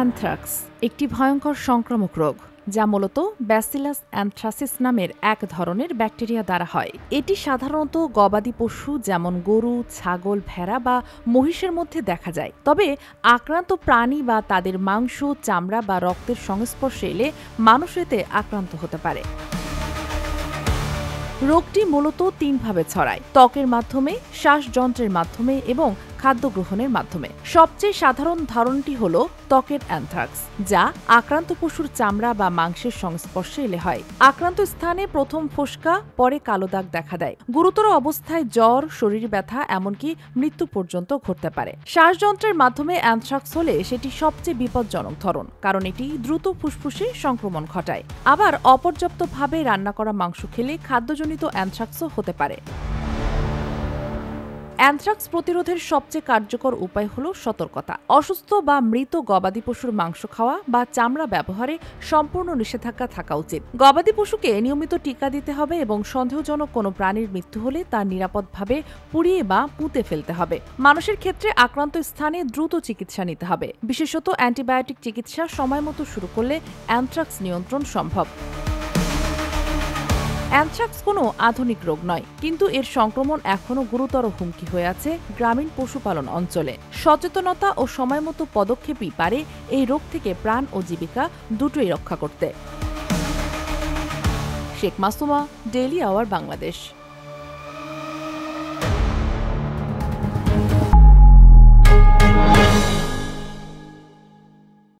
Anthrax একটি ভয়ঙ্কর সংক্রামক রোগ যা মূলত ব্যাসিলাস অ্যানথ্রাসিস নামের এক ধরনের ব্যাকটেরিয়া দ্বারা হয়। এটি সাধারণত গবাদি পশু যেমন গরু, ছাগল, ভেড়া বা মহিষের মধ্যে দেখা যায়। তবে আক্রান্ত প্রাণী বা তাদের মাংস, চামড়া বা রক্তের সংস্পর্শে এলে মানুষ এতে আক্রান্ত হতে পারে। রোগটি মূলত তিনভাবে ছড়ায়: ত্বকের মাধ্যমে, শ্বাসযন্ত্রের মাধ্যমে এবং খাদ্য গ্রহণের মাধ্যমে। সবচেয়ে সাধারণ ধরনটি হল ত্বকের অ্যানথ্রাক্স, যা আক্রান্ত পশুর চামড়া বা মাংসের সংস্পর্শে এলে হয়। আক্রান্ত স্থানে প্রথম ফোস্কা, পরে কালো দাগ দেখা দেয়। গুরুতর অবস্থায় জ্বর, শরীর ব্যথা, এমনকি মৃত্যু পর্যন্ত ঘটতে পারে। শ্বাসযন্ত্রের মাধ্যমে অ্যানথ্রাক্স হলে সেটি সবচেয়ে বিপজ্জনক ধরন, কারণ এটি দ্রুত ফুসফুসে সংক্রমণ ঘটায়। আবার অপর্যাপ্তভাবে রান্না করা মাংস খেলে খাদ্যজনিত অ্যানথ্রাক্সও হতে পারে। অ্যানথ্রাক্স প্রতিরোধের সবচেয়ে কার্যকর উপায় হল সতর্কতা। অসুস্থ বা মৃত গবাদি পশুর মাংস খাওয়া বা চামড়া ব্যবহারে সম্পূর্ণ নিষেধাজ্ঞা থাকা উচিত। গবাদি পশুকে নিয়মিত টিকা দিতে হবে এবং সন্দেহজনক কোনো প্রাণীর মৃত্যু হলে তা নিরাপদভাবে পুড়িয়ে বা পুঁতে ফেলতে হবে। মানুষের ক্ষেত্রে আক্রান্ত স্থানে দ্রুত চিকিৎসা নিতে হবে। বিশেষত অ্যান্টিবায়োটিক চিকিৎসা সময়মতো শুরু করলে অ্যানথ্রাক্স নিয়ন্ত্রণ সম্ভব। অ্যানথ্রাক্স কোনো আধুনিক রোগ নয়, কিন্তু এর সংক্রমণ এখনও গুরুতর হুমকি হয়ে আছে গ্রামীণ পশুপালন অঞ্চলে। সচেতনতা ও সময়মতো পদক্ষেপই পারে এই রোগ থেকে প্রাণ ও জীবিকা দুটোই রক্ষা করতে। Sheikh Masuma, daily hour, Bangladesh.